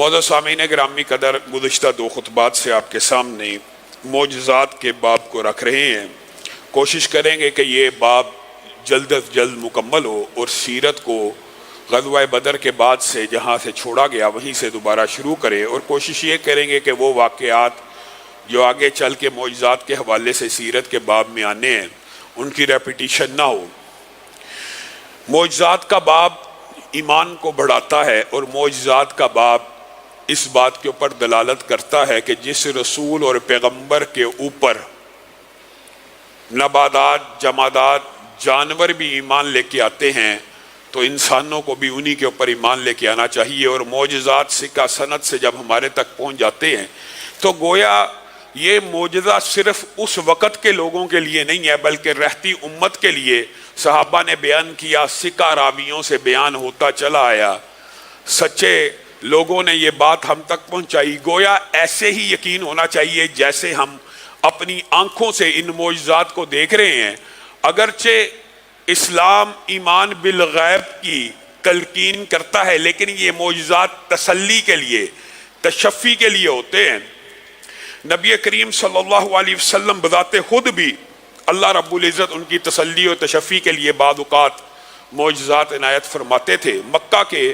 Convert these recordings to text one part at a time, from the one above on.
معزز سامعین گرامی قدر، گزشتہ 2 خطبات سے آپ کے سامنے معجزات کے باب کو رکھ رہے ہیں۔ کوشش کریں گے کہ یہ باب جلد از جلد مکمل ہو اور سیرت کو غزوہ بدر کے بعد سے جہاں سے چھوڑا گیا وہیں سے دوبارہ شروع کرے، اور کوشش یہ کریں گے کہ وہ واقعات جو آگے چل کے معجزات کے حوالے سے سیرت کے باب میں آنے ہیں ان کی ریپیٹیشن نہ ہو۔ معجزات کا باب ایمان کو بڑھاتا ہے، اور معجزات کا باب اس بات کے اوپر دلالت کرتا ہے کہ جس رسول اور پیغمبر کے اوپر نباتات، جمادات، جانور بھی ایمان لے کے آتے ہیں تو انسانوں کو بھی انہی کے اوپر ایمان لے کے آنا چاہیے۔ اور معجزات سکہ سند سے جب ہمارے تک پہنچ جاتے ہیں تو گویا یہ معجزہ صرف اس وقت کے لوگوں کے لیے نہیں ہے بلکہ رہتی امت کے لیے صحابہ نے بیان کیا، سکہ راویوں سے بیان ہوتا چلا آیا، سچے لوگوں نے یہ بات ہم تک پہنچائی۔ گویا ایسے ہی یقین ہونا چاہیے جیسے ہم اپنی آنکھوں سے ان معجزات کو دیکھ رہے ہیں۔ اگرچہ اسلام ایمان بالغیب کی تلقین کرتا ہے لیکن یہ معجزات تسلی کے لیے، تشفی کے لیے ہوتے ہیں۔ نبی کریم صلی اللہ علیہ وسلم بذات خود بھی اللہ رب العزت ان کی تسلی و تشفی کے لیے بعض اوقات معجزات عنایت فرماتے تھے۔ مکہ کے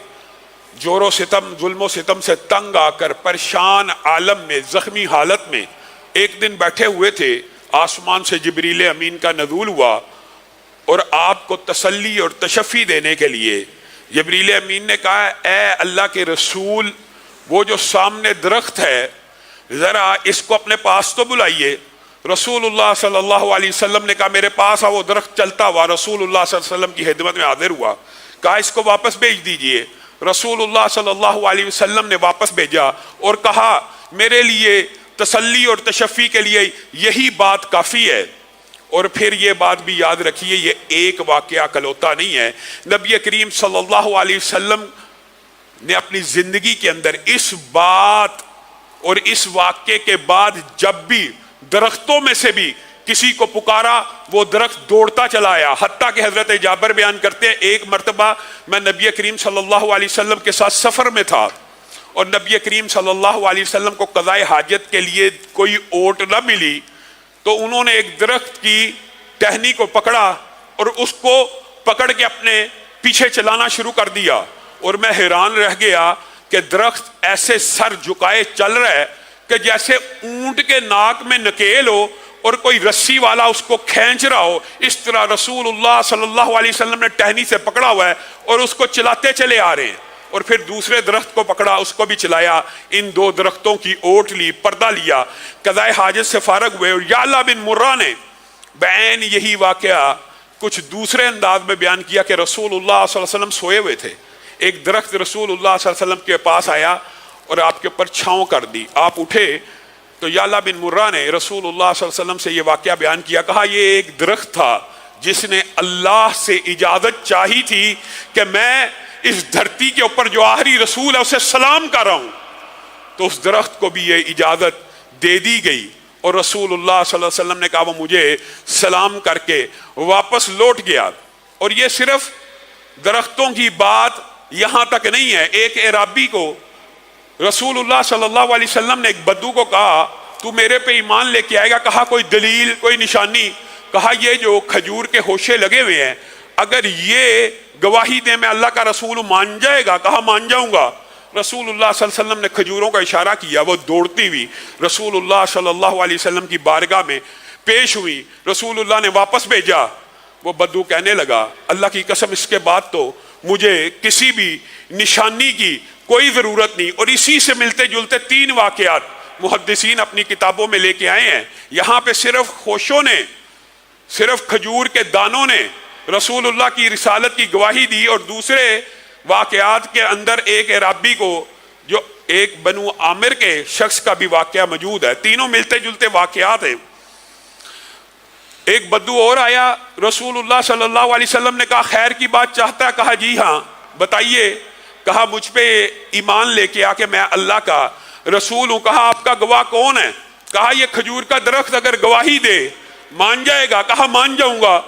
جور و ستم، ظلم و ستم سے تنگ آ کر پریشان عالم میں، زخمی حالت میں ایک دن بیٹھے ہوئے تھے، آسمان سے جبریل امین کا نزول ہوا اور آپ کو تسلی اور تشفی دینے کے لیے جبریل امین نے کہا، اے اللہ کے رسول، وہ جو سامنے درخت ہے ذرا اس کو اپنے پاس تو بلائیے۔ رسول اللہ صلی اللہ علیہ وسلم نے کہا میرے پاس آ۔ وہ درخت چلتا ہوا رسول اللہ صلی اللہ علیہ وسلم کی خدمت میں حاضر ہوا، کہا اس کو واپس بھیج دیجئے۔ رسول اللہ صلی اللہ علیہ وسلم نے واپس بھیجا اور کہا میرے لیے تسلی اور تشفی کے لیے یہی بات کافی ہے۔ اور پھر یہ بات بھی یاد رکھیے، یہ ایک واقعہ کلوتا نہیں ہے۔ نبی کریم صلی اللہ علیہ وسلم نے اپنی زندگی کے اندر اس بات اور اس واقعے کے بعد جب بھی درختوں میں سے بھی کسی کو پکارا وہ درخت دوڑتا چلا آیا، حتیٰ کہ حضرت جابر بیان کرتے ہیں ایک مرتبہ میں نبی کریم صلی اللہ علیہ وسلم کے ساتھ سفر میں تھا اور نبی کریم صلی اللہ علیہ وسلم کو قضاء حاجت کے لیے کوئی اوٹ نہ ملی تو انہوں نے ایک درخت کی ٹہنی کو پکڑا اور اس کو پکڑ کے اپنے پیچھے چلانا شروع کر دیا، اور میں حیران رہ گیا کہ درخت ایسے سر جھکائے چل رہا ہے کہ جیسے اونٹ کے ناک میں نکیل ہو اور کوئی رسی والا اس کو کھینچ رہا ہو، اس طرح رسول اللہ صلی اللہ علیہ وسلم نے ٹہنی سے پکڑا ہوا ہے اور اس کو چلاتے چلے آ رہے ہیں، اور پھر دوسرے درخت کو پکڑا، اس کو بھی چلایا، ان 2 درختوں کی اوٹ لی، پردہ لیا، قضاء حاجت سے فارغ ہوئے۔ اور یعلا بن مرہ نے بعین یہی واقعہ کچھ دوسرے انداز میں بیان کیا کہ رسول اللہ صلی اللہ علیہ وسلم سوئے ہوئے تھے، ایک درخت رسول اللہ صلی اللہ علیہ وسلم کے پاس آیا اور آپ کے اوپر چھاؤں کر دی، آپ اٹھے تو یعلا بن مرہ نے رسول اللہ صلی اللہ علیہ وسلم سے یہ واقعہ بیان کیا، کہا یہ ایک درخت تھا جس نے اللہ سے اجازت چاہی تھی کہ میں اس دھرتی کے اوپر جو آخری رسول ہے اسے سلام کر رہا ہوں، تو اس درخت کو بھی یہ اجازت دے دی گئی اور رسول اللہ صلی اللہ علیہ وسلم نے کہا وہ مجھے سلام کر کے واپس لوٹ گیا۔ اور یہ صرف درختوں کی بات یہاں تک نہیں ہے، ایک اعرابی کو رسول اللہ صلی اللہ علیہ وسلم نے ایک بدو کو کہا تو میرے پہ ایمان لے کے آئے گا؟ کہا کوئی دلیل، کوئی نشانی؟ کہا یہ جو کھجور کے ہوشے لگے ہوئے ہیں اگر یہ گواہی دے میں اللہ کا رسول مان جائے گا؟ کہا مان جاؤں گا۔ رسول اللہ صلی اللہ علیہ وسلم نے کھجوروں کا اشارہ کیا، وہ دوڑتی ہوئی رسول اللہ صلی اللہ علیہ وسلم کی بارگاہ میں پیش ہوئی، رسول اللہ نے واپس بھیجا۔ وہ بدو کہنے لگا اللہ کی قسم اس کے بعد تو مجھے کسی بھی نشانی کی کوئی ضرورت نہیں۔ اور اسی سے ملتے جلتے 3 واقعات محدثین اپنی کتابوں میں لے کے آئے ہیں۔ یہاں پہ صرف خوشوں نے، صرف کھجور کے دانوں نے رسول اللہ کی رسالت کی گواہی دی، اور دوسرے واقعات کے اندر ایک اعرابی کو جو ایک بنو عامر کے شخص کا بھی واقعہ موجود ہے۔ تینوں ملتے جلتے واقعات ہیں۔ ایک بدو اور آیا، رسول اللہ صلی اللہ علیہ وسلم نے کہا خیر کی بات چاہتا ہے؟ کہا جی ہاں بتائیے۔ کہا مجھ پہ ایمان لے کے آ کے میں اللہ کا رسول ہوں۔ کہا آپ کا گواہ کون ہے؟ کہا یہ کھجور کا درخت اگر گواہی دے مان جائے گا؟ کہا مان جاؤں گا۔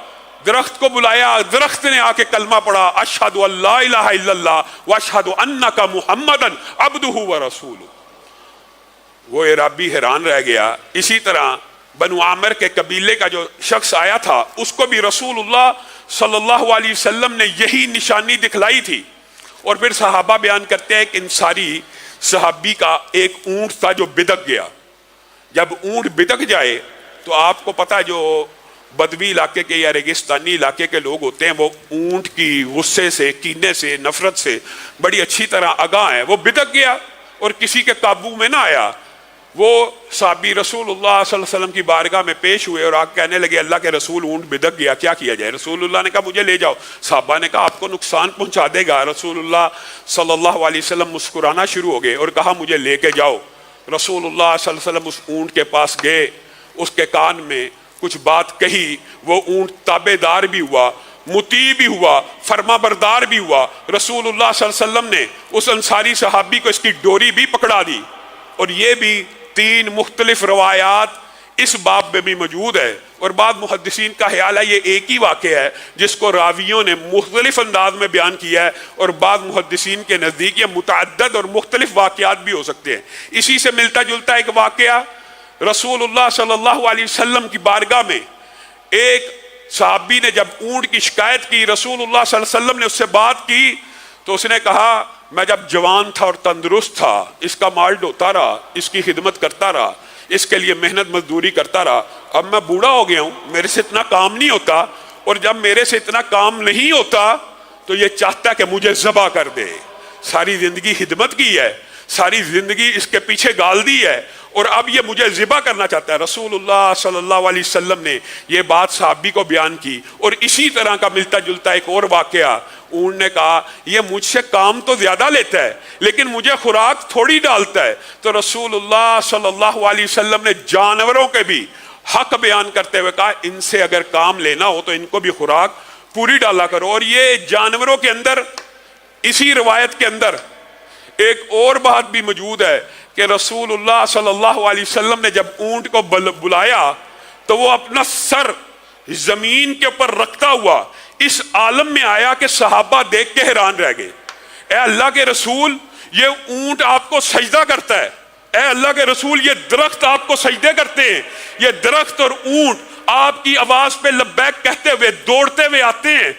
درخت کو بلایا، درخت نے آ کے کلمہ پڑھا، اشہد ان لا الہ الا اللہ واشہد انک محمدا عبدہ ورسولہ۔ وہ اعرابی حیران رہ گیا۔ اسی طرح بنو عامر کے قبیلے کا جو شخص آیا تھا اس کو بھی رسول اللہ صلی اللہ علیہ وسلم نے یہی نشانی دکھلائی تھی۔ اور پھر صحابہ بیان کرتے ہیں کہ انصاری صحابی کا ایک اونٹ تھا جو بدک گیا۔ جب اونٹ بدک جائے تو آپ کو پتا جو بدوی علاقے کے یا ریگستانی علاقے کے لوگ ہوتے ہیں وہ اونٹ کی غصے سے، کینے سے، نفرت سے بڑی اچھی طرح آگاہ ہیں۔ وہ بدک گیا اور کسی کے قابو میں نہ آیا۔ وہ صحابی رسول اللہ صلی اللہ علیہ وسلم کی بارگاہ میں پیش ہوئے اور کہنے لگے اللہ کے رسول اونٹ بدک گیا، کیا کیا جائے؟ رسول اللہ نے کہا مجھے لے جاؤ۔ صحابہ نے کہا آپ کو نقصان پہنچا دے گا۔ رسول اللہ صلی اللہ علیہ وسلم مسکرانا شروع ہو گئے اور کہا مجھے لے کے جاؤ۔ رسول اللہ صلی اللہ علیہ وسلم اس اونٹ کے پاس گئے، اس کے کان میں کچھ بات کہی، وہ اونٹ تابع دار بھی ہوا، مطیع بھی ہوا، فرما بردار بھی ہوا۔ رسول اللہ صلی اللہ علیہ وسلم نے اس انصاری صحابی کو اس کی ڈوری بھی پکڑا دی۔ اور یہ بھی 3 مختلف روایات اس باب میں بھی موجود ہے، اور بعض محدثین کا خیال ہے یہ ایک ہی واقعہ ہے جس کو راویوں نے مختلف انداز میں بیان کیا ہے، اور بعض محدثین کے نزدیک یہ متعدد اور مختلف واقعات بھی ہو سکتے ہیں۔ اسی سے ملتا جلتا ایک واقعہ، رسول اللہ صلی اللہ علیہ وسلم کی بارگاہ میں ایک صحابی نے جب اونٹ کی شکایت کی، رسول اللہ صلی اللہ علیہ وسلم نے اس سے بات کی تو اس نے کہا میں جب جوان تھا اور تندرست تھا اس کا مال ڈھوتا رہا، اس کی خدمت کرتا رہا، اس کے لیے محنت مزدوری کرتا رہا۔ اب میں بوڑھا ہو گیا ہوں، میرے سے اتنا کام نہیں ہوتا، اور جب میرے سے اتنا کام نہیں ہوتا تو یہ چاہتا کہ مجھے ذبح کر دے۔ ساری زندگی خدمت کی ہے، ساری زندگی اس کے پیچھے گال دی ہے، اور اب یہ مجھے ذبح کرنا چاہتا ہے۔ رسول اللہ صلی اللہ علیہ وسلم نے یہ بات صحابی کو بیان کی۔ اور اسی طرح کا ملتا جلتا ایک اور واقعہ، اونٹ نے کہا یہ مجھ سے کام تو زیادہ لیتا ہے لیکن مجھے خوراک تھوڑی ڈالتا ہے۔ تو رسول اللہ صلی اللہ علیہ وسلم نے جانوروں کے بھی حق بیان کرتے ہوئے کہا ان سے اگر کام لینا ہو تو ان کو بھی خوراک پوری ڈالا کرو۔ اور یہ جانوروں کے اندر اسی روایت کے اندر ایک اور بات بھی موجود ہے کہ رسول اللہ صلی اللہ علیہ وسلم نے جب اونٹ کو بلایا تو وہ اپنا سر زمین کے اوپر رکھتا ہوا اس عالم میں آیا کہ صحابہ دیکھ کے حیران رہ گئے۔ اے اللہ کے رسول یہ اونٹ آپ کو سجدہ کرتا ہے، اے اللہ کے رسول یہ درخت آپ کو سجدے کرتے ہیں، یہ درخت اور اونٹ آپ کی آواز پہ لبیک کہتے ہوئے دوڑتے ہوئے آتے ہیں۔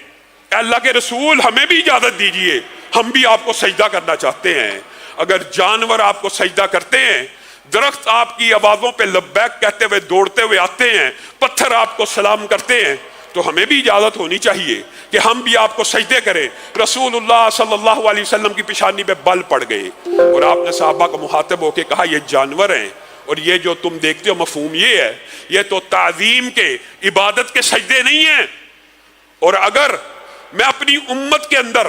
اے اللہ کے رسول ہمیں بھی اجازت دیجئے، ہم بھی آپ کو سجدہ کرنا چاہتے ہیں۔ اگر جانور آپ کو سجدہ کرتے ہیں، درخت آپ کی آوازوں پہ لبیک کہتے ہوئے دوڑتے ہوئے آتے ہیں، پتھر آپ کو سلام کرتے ہیں، تو ہمیں بھی اجازت ہونی چاہیے کہ ہم بھی آپ کو سجدے کریں۔ رسول اللہ صلی اللہ علیہ وسلم کی پیشانی پہ بل پڑ گئے اور آپ نے صحابہ کو مخاطب ہو کے کہا یہ جانور ہیں، اور یہ جو تم دیکھتے ہو مفہوم یہ ہے، یہ تو تعظیم کے، عبادت کے سجدے نہیں ہیں۔ اور اگر میں اپنی امت کے اندر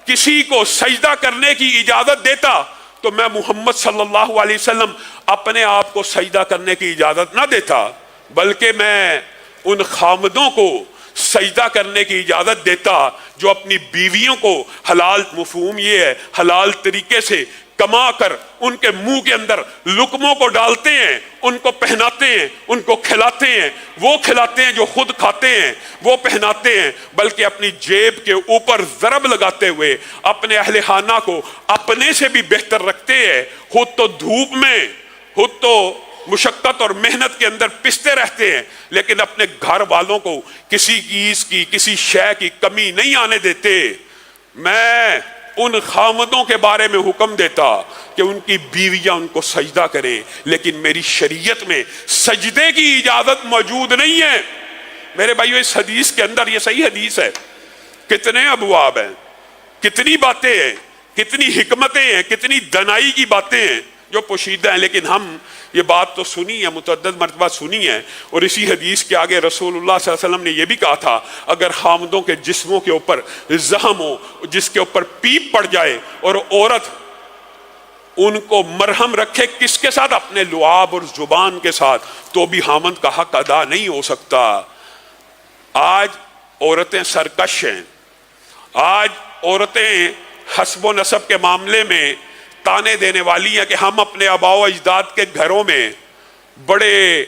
کسی کو سجدہ کرنے کی اجازت دیتا تو میں محمد صلی اللہ علیہ وسلم اپنے آپ کو سجدہ کرنے کی اجازت نہ دیتا، بلکہ میں ان خامدوں کو سجدہ کرنے کی اجازت دیتا جو اپنی بیویوں کو حلال، مفہوم یہ ہے حلال طریقے سے کما کر ان کے منہ کے اندر لقموں کو ڈالتے ہیں، ان کو پہناتے ہیں، ان کو کھلاتے ہیں، وہ کھلاتے ہیں جو خود کھاتے ہیں، وہ پہناتے ہیں، بلکہ اپنی جیب کے اوپر ضرب لگاتے ہوئے اپنے اہل خانہ کو اپنے سے بھی بہتر رکھتے ہیں۔ خود تو دھوپ میں، خود تو مشقت اور محنت کے اندر پستے رہتے ہیں، لیکن اپنے گھر والوں کو کسی چیز کی، کسی شے کی کمی نہیں آنے دیتے۔ میں ان خامدوں کے بارے میں حکم دیتا کہ ان کی بیویاں ان کو سجدہ کریں، لیکن میری شریعت میں سجدے کی اجازت موجود نہیں ہے۔ میرے بھائیو اس حدیث کے اندر، یہ صحیح حدیث ہے، کتنے ابواب ہیں، کتنی باتیں ہیں، کتنی حکمتیں ہیں، کتنی دنائی کی باتیں ہیں جو پوشیدہ ہیں، لیکن ہم یہ بات تو سنی ہے، متعدد مرتبہ سنی ہے۔ اور اسی حدیث کے آگے رسول اللہ صلی اللہ علیہ وسلم نے یہ بھی کہا تھا اگر خامدوں کے جسموں کے اوپر زخم ہو جس کے اوپر پیپ پڑ جائے اور عورت ان کو مرہم رکھے، کس کے ساتھ؟ اپنے لعاب اور زبان کے ساتھ، تو بھی خامد کا حق ادا نہیں ہو سکتا۔ آج عورتیں سرکش ہیں، آج عورتیں حسب و نسب کے معاملے میں تانے دینے والی ہیں کہ ہم اپنے آباء و اجداد کے گھروں میں بڑے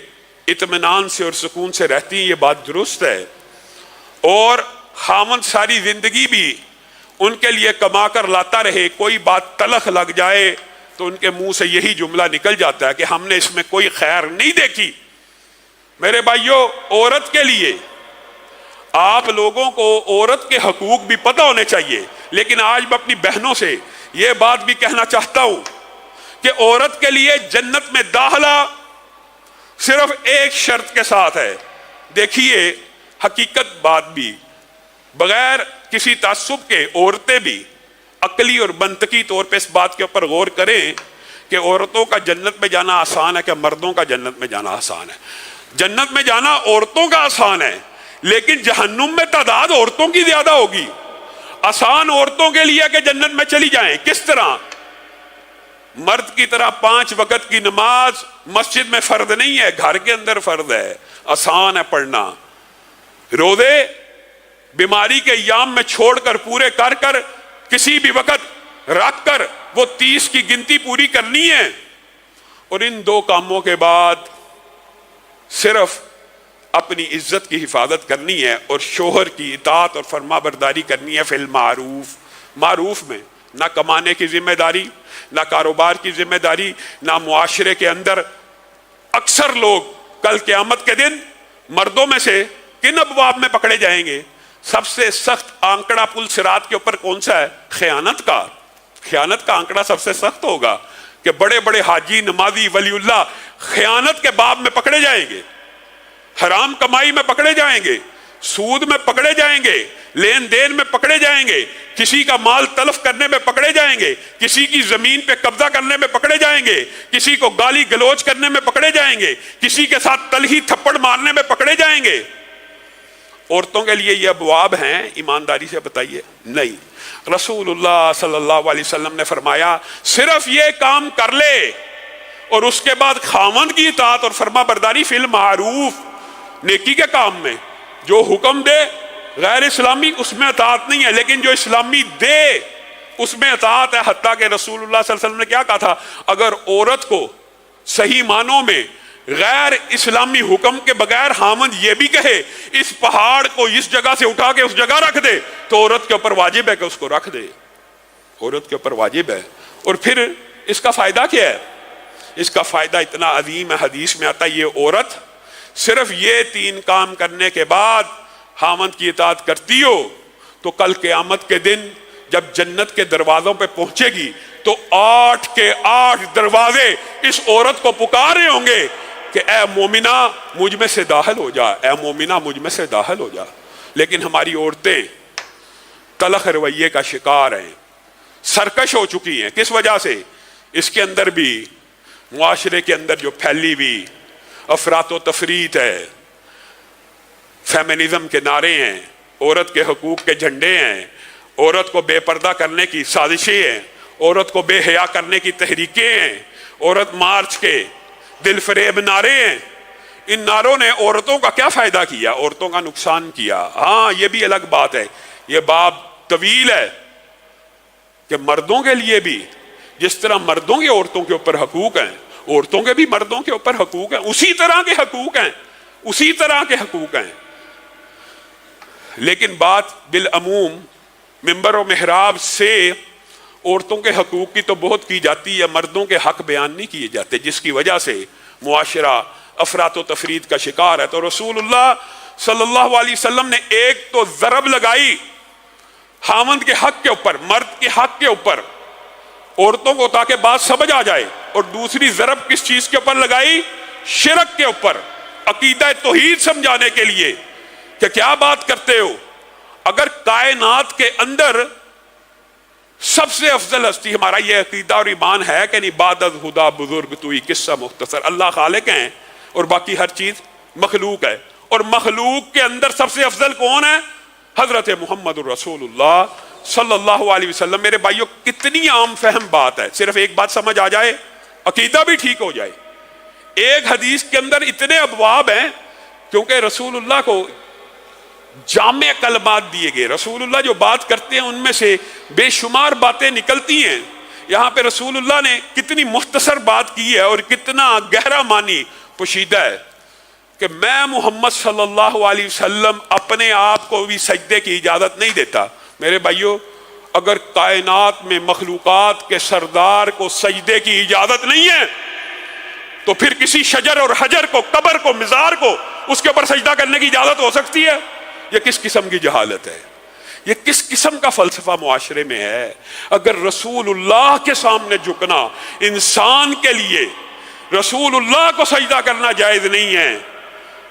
اطمینان سے اور سکون سے رہتی ہیں۔ یہ بات درست ہے، اور خاوند ساری زندگی بھی ان کے لیے کما کر لاتا رہے، کوئی بات تلخ لگ جائے تو ان کے منہ سے یہی جملہ نکل جاتا ہے کہ ہم نے اس میں کوئی خیر نہیں دیکھی۔ میرے بھائیوں، عورت کے لیے آپ لوگوں کو عورت کے حقوق بھی پتہ ہونے چاہیے، لیکن آج میں اپنی بہنوں سے یہ بات بھی کہنا چاہتا ہوں کہ عورت کے لیے جنت میں داخلہ صرف ایک شرط کے ساتھ ہے۔ دیکھیے، حقیقت بات بھی بغیر کسی تعصب کے عورتیں بھی عقلی اور منطقی طور پہ اس بات کے اوپر غور کریں کہ عورتوں کا جنت میں جانا آسان ہے کہ مردوں کا جنت میں جانا آسان ہے۔ جنت میں جانا عورتوں کا آسان ہے، لیکن جہنم میں تعداد عورتوں کی زیادہ ہوگی۔ آسان عورتوں کے لیے کہ جنت میں چلی جائیں، کس طرح؟ مرد کی طرح 5 وقت کی نماز مسجد میں فرض نہیں ہے، گھر کے اندر فرض ہے، آسان ہے پڑھنا۔ روزے بیماری کے ایام میں چھوڑ کر پورے کر کر کسی بھی وقت رکھ کر وہ 30 کی گنتی پوری کرنی ہے، اور ان 2 کاموں کے بعد صرف اپنی عزت کی حفاظت کرنی ہے اور شوہر کی اطاعت اور فرما برداری کرنی ہے فی المعروف۔ معروف میں نہ کمانے کی ذمہ داری، نہ کاروبار کی ذمہ داری، نہ معاشرے کے اندر۔ اکثر لوگ کل قیامت کے دن مردوں میں سے کن ابواب میں پکڑے جائیں گے؟ سب سے سخت آنکڑا پل صراط کے اوپر کون سا ہے؟ خیانت کا۔ خیانت کا آنکڑا سب سے سخت ہوگا کہ بڑے بڑے حاجی، نمازی، ولی اللہ خیانت کے باب میں پکڑے جائیں گے، حرام کمائی میں پکڑے جائیں گے، سود میں پکڑے جائیں گے، لین دین میں پکڑے جائیں گے، کسی کا مال تلف کرنے میں پکڑے جائیں گے، کسی کی زمین پہ قبضہ کرنے میں پکڑے جائیں گے، کسی کو گالی گلوچ کرنے میں پکڑے جائیں گے، کسی کے ساتھ تلخی تھپڑ مارنے میں پکڑے جائیں گے۔ عورتوں کے لیے یہ ابواب ہیں؟ ایمانداری سے بتائیے، نہیں۔ رسول اللہ صلی اللہ علیہ وسلم نے فرمایا صرف یہ کام کر لے اور اس کے بعد خاوند کی اطاعت اور فرما برداری فی المعروف، نیکی کے کام میں جو حکم دے غیر اسلامی اس میں اطاعت نہیں ہے، لیکن جو اسلامی دے اس میں اطاعت ہے۔ حتیٰ کہ رسول اللہ صلی اللہ علیہ وسلم نے کیا کہا تھا؟ اگر عورت کو صحیح معنوں میں غیر اسلامی حکم کے بغیر خاوند یہ بھی کہے اس پہاڑ کو اس جگہ سے اٹھا کے اس جگہ رکھ دے، تو عورت کے اوپر واجب ہے کہ اس کو رکھ دے، عورت کے اوپر واجب ہے۔ اور پھر اس کا فائدہ کیا ہے؟ اس کا فائدہ اتنا عظیم ہے، حدیث میں آتا ہے یہ عورت صرف یہ 3 کام کرنے کے بعد خاوند کی اطاعت کرتی ہو تو کل قیامت کے دن جب جنت کے دروازوں پہ پہنچے گی تو 8 کے 8 دروازے اس عورت کو پکارے ہوں گے کہ اے مومنہ مجھ میں سے داخل ہو جا، اے مومنہ مجھ میں سے داخل ہو جا۔ لیکن ہماری عورتیں تلخ رویے کا شکار ہیں، سرکش ہو چکی ہیں۔ کس وجہ سے؟ اس کے اندر بھی معاشرے کے اندر جو پھیلی ہوئی افراط و تفریط ہے، فیمنزم کے نعرے ہیں، عورت کے حقوق کے جھنڈے ہیں، عورت کو بے پردہ کرنے کی سازشیں ہیں، عورت کو بے حیا کرنے کی تحریکیں ہیں، عورت مارچ کے دل فریب نعرے ہیں۔ ان نعروں نے عورتوں کا کیا فائدہ کیا؟ عورتوں کا نقصان کیا۔ ہاں یہ بھی الگ بات ہے، یہ باب طویل ہے کہ مردوں کے لیے بھی جس طرح مردوں کے عورتوں کے اوپر حقوق ہیں، عورتوں کے بھی مردوں کے اوپر حقوق ہیں، اسی طرح کے حقوق ہیں، اسی طرح کے حقوق ہیں۔ لیکن بات بالعموم منبر و محراب سے عورتوں کے حقوق کی تو بہت کی جاتی ہے، مردوں کے حق بیان نہیں کیے جاتے، جس کی وجہ سے معاشرہ افراط و تفرید کا شکار ہے۔ تو رسول اللہ صلی اللہ علیہ وسلم نے ایک تو ضرب لگائی خاوند کے حق کے اوپر، مرد کے حق کے اوپر عورتوں کو، تاکہ بات سمجھ آ جائے، اور دوسری ضرب کس چیز کے اوپر لگائی؟ شرک کے اوپر، عقیدہ توحید سمجھانے کے لیے کہ کیا بات کرتے ہو؟ اگر کائنات کے اندر سب سے افضل ہستی، ہمارا یہ عقیدہ اور ایمان ہے کہ نہیں، بعد از خدا بزرگ توئی، قصہ مختصر، اللہ خالق ہیں اور باقی ہر چیز مخلوق ہے، اور مخلوق کے اندر سب سے افضل کون ہے؟ حضرت محمد الرسول اللہ صلی اللہ علیہ وسلم۔ میرے بھائیوں کتنی عام فہم بات ہے، صرف ایک بات سمجھ آ جائے عقیدہ بھی ٹھیک ہو جائے۔ ایک حدیث کے اندر اتنے ابواب ہیں کیونکہ رسول اللہ کو جامع کلمات دیے گئے، رسول اللہ جو بات کرتے ہیں ان میں سے بے شمار باتیں نکلتی ہیں۔ یہاں پہ رسول اللہ نے کتنی مختصر بات کی ہے اور کتنا گہرا معنی پوشیدہ ہے۔ کہ میں محمد صلی اللہ علیہ وسلم اپنے آپ کو بھی سجدے کی اجازت نہیں دیتا۔ میرے بھائیو، اگر کائنات میں مخلوقات کے سردار کو سجدے کی اجازت نہیں ہے تو پھر کسی شجر اور حجر کو، قبر کو، مزار کو اس کے اوپر سجدہ کرنے کی اجازت ہو سکتی ہے؟ یہ کس قسم کی جہالت ہے؟ یہ کس قسم کا فلسفہ معاشرے میں ہے؟ اگر رسول اللہ کے سامنے جھکنا انسان کے لیے رسول اللہ کو سجدہ کرنا جائز نہیں ہے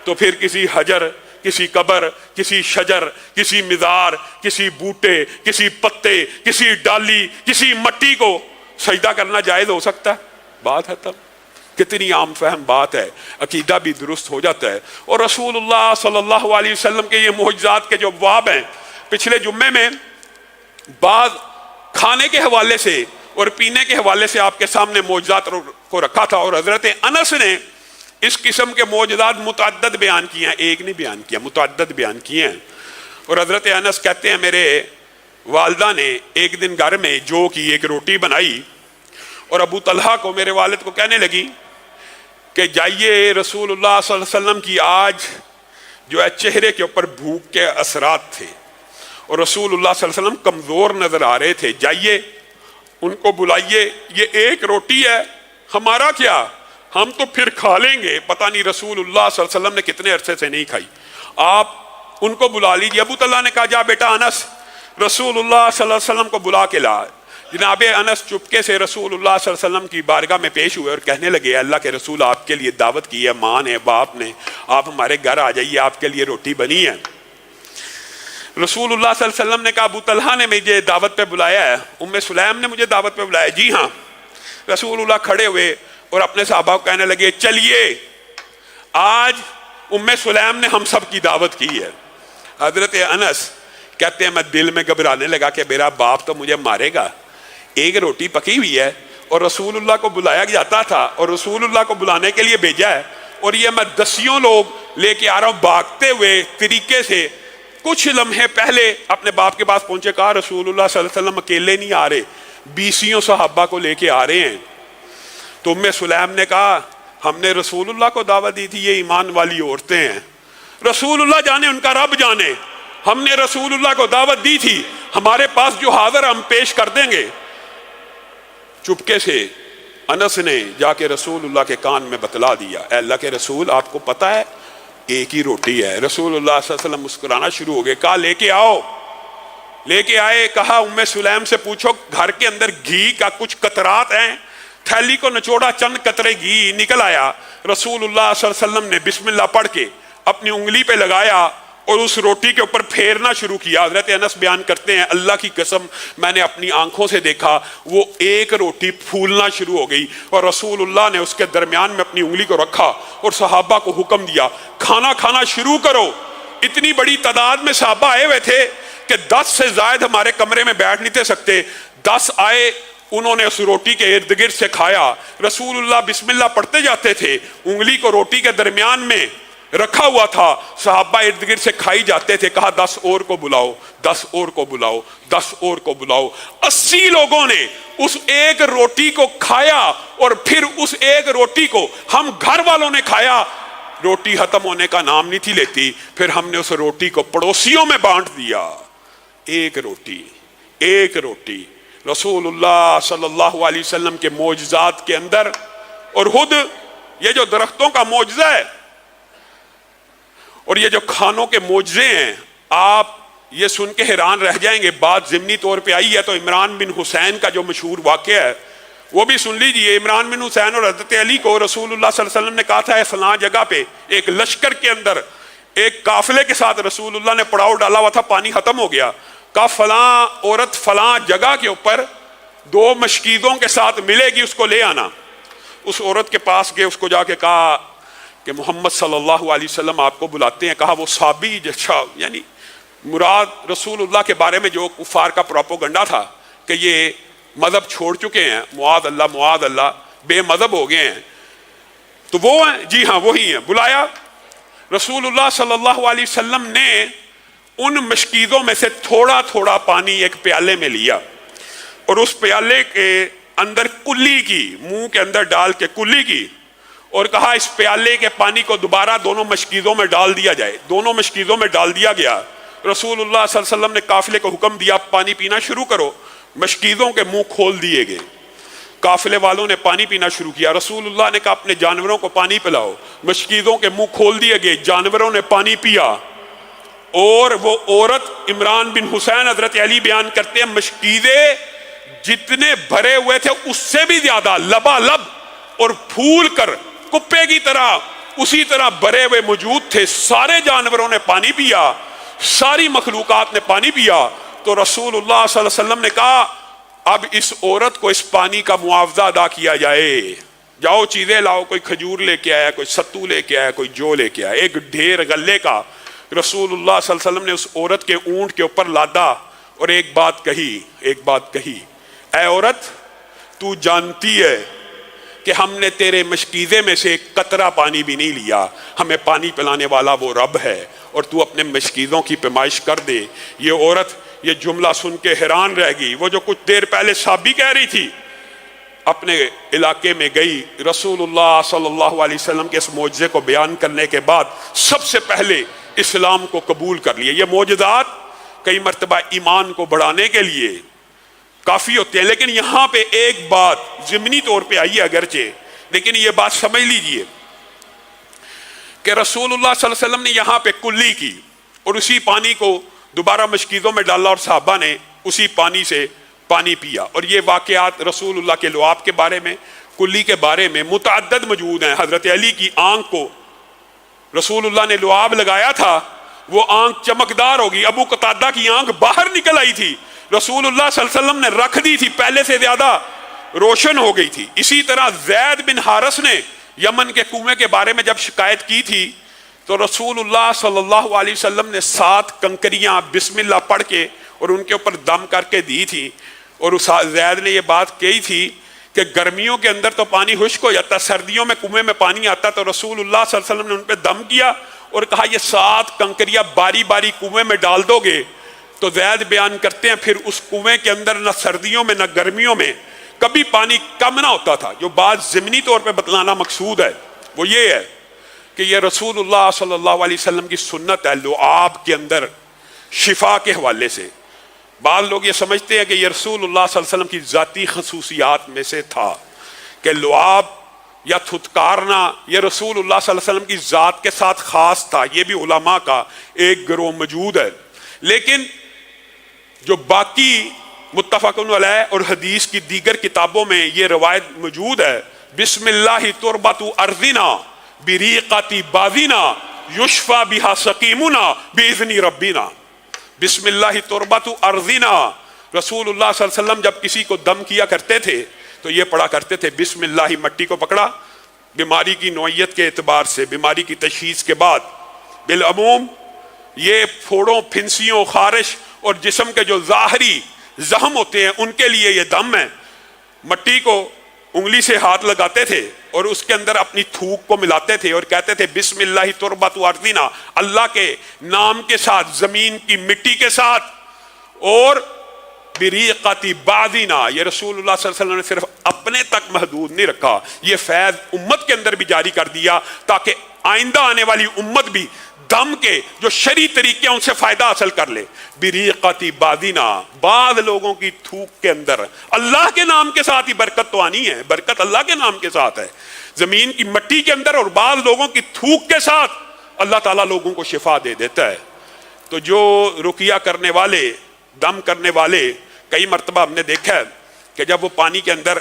تو پھر کسی حجر، کسی قبر، کسی شجر، کسی مزار، کسی بوٹے، کسی پتے، کسی ڈالی، کسی مٹی کو سجدہ کرنا جائز ہو سکتا ہے؟ بات ہے تب کتنی عام فہم بات ہے، عقیدہ بھی درست ہو جاتا ہے۔ اور رسول اللہ صلی اللہ علیہ وسلم کے یہ معجزات کے جو ابواب ہیں، پچھلے جمعے میں بعض کھانے کے حوالے سے اور پینے کے حوالے سے آپ کے سامنے معجزات کو رکھا تھا، اور حضرت انس نے اس قسم کے معجزات متعدد بیان کیے ہیں، ایک نہیں بیان کیا، متعدد بیان کیے ہیں۔ اور حضرت انس کہتے ہیں میرے والدہ نے ایک دن گھر میں جو کی ایک روٹی بنائی اور ابو طلحہ کو، میرے والد کو کہنے لگی کہ جائیے رسول اللہ صلی اللہ علیہ وسلم کی آج جو ہے چہرے کے اوپر بھوک کے اثرات تھے اور رسول اللہ صلی اللہ علیہ وسلم کمزور نظر آ رہے تھے، جائیے ان کو بلائیے، یہ ایک روٹی ہے، ہمارا کیا، ہم تو پھر کھا لیں گے۔ پتہ نہیں رسول اللہ صلی اللہ علیہ وسلم نے کتنے عرصے سے نہیں کھائی، آپ ان کو بلا لیجیے۔ ابو طلحہ نے کہا جا بیٹا انس رسول اللہ صلی اللہ علیہ وسلم کو بلا کے لا۔ جناب انس چپکے سے رسول اللہ صلی اللہ علیہ وسلم کی بارگاہ میں پیش ہوئے اور کہنے لگے اللہ کے رسول آپ کے لیے دعوت کی ہے، ماں نے، باپ نے، آپ ہمارے گھر آ جائیے، آپ کے لیے روٹی بنی ہے۔ رسول اللہ صلی اللہ علیہ وسلم نے کہا ابو طلحہ نے مجھے دعوت پہ بلایا ہے، ام سلیم نے مجھے دعوت پہ بلایا۔ جی ہاں۔ رسول اللہ کھڑے ہوئے اور اپنے صحابہ کو کہنے لگے چلیے آج ام سلیم نے ہم سب کی دعوت کی ہے۔ حضرت انس کہتے ہیں میں دل میں گھبرانے لگا کہ میرا باپ تو مجھے مارے گا، ایک روٹی پکی ہوئی ہے اور رسول اللہ کو بلایا جاتا تھا اور رسول اللہ کو بلانے کے لیے بھیجا ہے، اور یہ میں دسیوں لوگ لے کے آ رہا ہوں بھاگتے ہوئے طریقے سے۔ کچھ لمحے پہلے اپنے باپ کے پاس پہنچے، کہا رسول اللہ صلی اللہ علیہ وسلم اکیلے نہیں آ رہے، 20 صحابہ کو لے کے آ رہے ہیں۔ تو ام سلیم نے کہا ہم نے رسول اللہ کو دعوت دی تھی، یہ ایمان والی عورتیں ہیں، رسول اللہ جانے ان کا رب جانے، ہم نے رسول اللہ کو دعوت دی تھی، ہمارے پاس جو حاضر ہم پیش کر دیں گے۔ چپکے سے انس نے جا کے رسول اللہ کے کان میں بتلا دیا، اے اللہ کے رسول آپ کو پتہ ہے ایک ہی روٹی ہے۔ رسول اللہ صلی اللہ علیہ وسلم مسکرانا شروع ہو گئے، کہا لے کے آؤ۔ لے کے آئے، کہا ام سلیم سے پوچھو گھر کے اندر گھی کا کچھ قطرات ہیں؟ تھیلی کو نچوڑا، چند قطرے گھی نکل آیا۔ رسول اللہ صلی اللہ علیہ وسلم نے بسم اللہ پڑھ کے اپنی انگلی پہ لگایا اور اس روٹی کے اوپر پھیرنا شروع کیا۔ حضرت انس بیان کرتے ہیں اللہ کی قسم میں نے اپنی آنکھوں سے دیکھا وہ ایک روٹی پھولنا شروع ہو گئی اور رسول اللہ نے اس کے درمیان میں اپنی انگلی کو رکھا اور صحابہ کو حکم دیا کھانا کھانا شروع کرو۔ اتنی بڑی تعداد میں صحابہ آئے ہوئے تھے کہ 10 سے زائد ہمارے کمرے میں بیٹھ نہیں تھے سکتے۔ 10 آئے، انہوں نے اس روٹی کے ارد گرد سے کھایا۔ رسول اللہ بسم اللہ پڑھتے جاتے تھے، انگلی کو روٹی کے درمیان میں رکھا ہوا تھا، صحابہ ارد گرد سے کھائی جاتے تھے۔ کہا 10 اور کو بلاؤ، 10 اور کو بلاؤ، 10 اور کو بلاؤ۔ 80 لوگوں نے اس ایک روٹی کو کھایا اور پھر اس ایک روٹی کو ہم گھر والوں نے کھایا۔ روٹی ختم ہونے کا نام نہیں تھی لیتی، پھر ہم نے اس روٹی کو پڑوسیوں میں بانٹ دیا۔ ایک روٹی، ایک روٹی۔ رسول اللہ صلی اللہ علیہ وسلم کے معجزات کے اندر، اور خود یہ جو درختوں کا معجزہ ہے اور یہ جو کھانوں کے معجزے ہیں، آپ یہ سن کے حیران رہ جائیں گے۔ بات ضمنی طور پہ آئی ہے تو عمران بن حسین کا جو مشہور واقعہ ہے وہ بھی سن لیجئے۔ عمران بن حسین اور حضرت علی کو رسول اللہ صلی اللہ علیہ وسلم نے کہا تھا فلاں جگہ پہ ایک لشکر کے اندر ایک قافلے کے ساتھ رسول اللہ نے پڑاؤ ڈالا ہوا تھا، پانی ختم ہو گیا۔ کہا فلاں عورت فلاں جگہ کے اوپر 2 مشکیزوں کے ساتھ ملے گی، اس کو لے آنا۔ اس عورت کے پاس گئے، اس کو جا کے کہا کہ محمد صلی اللہ علیہ وسلم آپ کو بلاتے ہیں۔ کہا وہ صحابی جچھا، یعنی مراد رسول اللہ کے بارے میں جو کفار کا پروپیگنڈا تھا کہ یہ مذہب چھوڑ چکے ہیں، معاذ اللہ بے مذہب ہو گئے ہیں، تو وہ ہیں؟ جی ہاں وہی ہیں۔ بلایا، رسول اللہ صلی اللہ علیہ وسلم نے ان مشکیزوں میں سے تھوڑا تھوڑا پانی ایک پیالے میں لیا اور اس پیالے کے اندر کلی کی، منہ کے اندر ڈال کے کلی کی، اور کہا اس پیالے کے پانی کو دوبارہ دونوں مشکیزوں میں ڈال دیا جائے. دونوں مشکیزوں میں ڈال دیا گیا. رسول اللہ صلی اللہ علیہ وسلم نے قافلے کو حکم دیا پانی پینا شروع کرو. مشکیزوں کے منہ کھول دیے گئے. قافلے والوں نے پانی پینا شروع کیا. رسول اللہ نے کہا اپنے جانوروں کو پانی پلاؤ. مشکیزوں کے منہ کھول دیے گئے. جانوروں نے پانی پیا. اور وہ عورت عمران بن حسین حضرت علی بیان کرتے ہیں مشکیزیں جتنے بھرے ہوئے تھے اس سے بھی زیادہ لبالب اور پھول کر کپے کی طرح اسی طرح بھرے ہوئے موجود تھے. سارے جانوروں نے پانی پیا. ساری مخلوقات نے پانی پیا. تو رسول اللہ صلی اللہ علیہ وسلم نے کہا اب اس عورت کو اس پانی کا معاوضہ ادا کیا جائے. جاؤ چیزیں لاؤ. کوئی کھجور لے کے آیا, کوئی ستو لے کے آیا, کوئی جو لے کے آیا, ایک ڈھیر غلے کا. رسول اللہ صلی اللہ علیہ وسلم نے اس عورت کے اونٹ کے اوپر لادا اور ایک بات کہی اے عورت تو جانتی ہے کہ ہم نے تیرے مشکیزے میں سے ایک قطرہ پانی بھی نہیں لیا. ہمیں پانی پلانے والا وہ رب ہے اور تو اپنے مشکیزوں کی پیمائش کر دے. یہ عورت یہ جملہ سن کے حیران رہ گئی. وہ جو کچھ دیر پہلے صحابی کہہ رہی تھی اپنے علاقے میں گئی. رسول اللہ صلی اللہ علیہ وسلم کے اس معجزے کو بیان کرنے کے بعد سب سے پہلے اسلام کو قبول کر لیا. یہ معجزات کئی مرتبہ ایمان کو بڑھانے کے لیے کافی ہوتے ہیں, لیکن یہاں پہ ایک بات ضمنی طور پہ آئی ہے اگرچہ, لیکن یہ بات سمجھ لیجئے کہ رسول اللہ صلی اللہ علیہ وسلم نے یہاں پہ کلی کی اور اسی پانی کو دوبارہ مشکیزوں میں ڈالا اور صحابہ نے اسی پانی سے پانی پیا. اور یہ واقعات رسول اللہ کے لعاب کے بارے میں, کلی کے بارے میں متعدد موجود ہیں. حضرت علی کی آنکھ کو رسول اللہ نے لعاب لگایا تھا, وہ آنکھ چمکدار ہوگی. ابو قتادہ کی آنکھ باہر نکل آئی تھی, رسول اللہ صلی اللہ علیہ وسلم نے رکھ دی تھی, پہلے سے زیادہ روشن ہو گئی تھی. اسی طرح زید بن حارث نے یمن کے کنویں کے بارے میں جب شکایت کی تھی تو رسول اللہ صلی اللہ علیہ وسلم نے 7 کنکریاں بسم اللہ پڑھ کے اور ان کے اوپر دم کر کے دی تھی. اور زید نے یہ بات کہی تھی کہ گرمیوں کے اندر تو پانی خشک ہو جاتا, سردیوں میں کنویں میں پانی آتا, تو رسول اللہ صلی اللہ علیہ وسلم نے ان پہ دم کیا اور کہا یہ 7 کنکریاں باری باری کنویں میں ڈال دو گے. تو زید بیان کرتے ہیں پھر اس کنویں کے اندر نہ سردیوں میں نہ گرمیوں میں کبھی پانی کم نہ ہوتا تھا. جو بات ضمنی طور پہ بتلانا مقصود ہے وہ یہ ہے کہ یہ رسول اللہ صلی اللہ علیہ وسلم کی سنت ہے لعاب کے اندر شفا کے حوالے سے. بعض لوگ یہ سمجھتے ہیں کہ یہ رسول اللہ صلی اللہ علیہ وسلم کی ذاتی خصوصیات میں سے تھا کہ لعاب یا تھتکارنا یہ رسول اللہ صلی اللہ علیہ وسلم کی ذات کے ساتھ خاص تھا. یہ بھی علماء کا ایک گروہ موجود ہے, لیکن جو باقی متفقن علیہ اور حدیث کی دیگر کتابوں میں یہ روایت موجود ہے بسم اللہ تربت ارضنا بریقت بازنا یشفا بہا سقیمنا باذن ربنا. بسم اللہ تربت ارضنا, رسول اللہ صلی اللہ علیہ وسلم جب کسی کو دم کیا کرتے تھے تو یہ پڑھا کرتے تھے بسم اللہ, مٹی کو پکڑا بیماری کی نوعیت کے اعتبار سے, بیماری کی تشخیص کے بعد. بالعموم یہ پھوڑوں, پھنسیوں, خارش اور جسم کے جو ظاہری زخم ہوتے ہیں ان کے لیے یہ دم ہے. مٹی کو انگلی سے ہاتھ لگاتے تھے اور اس کے اندر اپنی تھوک کو ملاتے تھے اور کہتے تھے بسم اللہ تربت ارضنا, اللہ کے نام کے ساتھ, زمین کی مٹی کے ساتھ. اور بریقت بعضنا, یہ رسول اللہ صلی اللہ علیہ وسلم نے صرف اپنے تک محدود نہیں رکھا, یہ فیض امت کے اندر بھی جاری کر دیا تاکہ آئندہ آنے والی امت بھی دم کے جو شرعی طریقے ان سے فائدہ حاصل کر لے. بریقت بعضنا, بعض لوگوں کی تھوک کے اندر اللہ کے نام کے ساتھ ہی برکت تو آنی ہے, برکت اللہ کے نام کے ساتھ ہے, زمین کی مٹی کے اندر اور بعض لوگوں کی تھوک کے ساتھ اللہ تعالیٰ لوگوں کو شفا دے دیتا ہے. تو جو رقیہ کرنے والے, دم کرنے والے, کئی مرتبہ ہم نے دیکھا ہے کہ جب وہ پانی کے اندر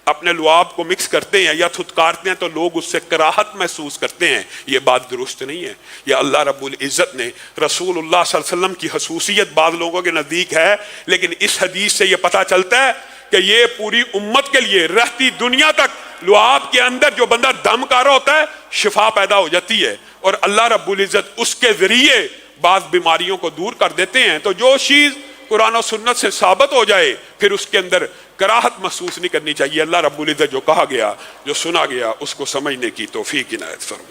اپنے لعاب کو مکس کرتے ہیں یا تھتکارتے ہیں تو لوگ اس سے کراہت محسوس کرتے ہیں. یہ بات درست نہیں ہے. یہ اللہ رب العزت نے رسول اللہ صلی اللہ علیہ وسلم کی خصوصیت بعض لوگوں کے نزدیک ہے, لیکن اس حدیث سے یہ پتہ چلتا ہے کہ یہ پوری امت کے لیے رہتی دنیا تک لعاب کے اندر جو بندہ دم کارا ہوتا ہے شفا پیدا ہو جاتی ہے, اور اللہ رب العزت اس کے ذریعے بعض بیماریوں کو دور کر دیتے ہیں. تو جو چیز قرآن و سنت سے ثابت ہو جائے پھر اس کے اندر کراہت محسوس نہیں کرنی چاہیے. اللہ رب العزت جو کہا گیا, جو سنا گیا, اس کو سمجھنے کی توفیق عنایت فرمائے.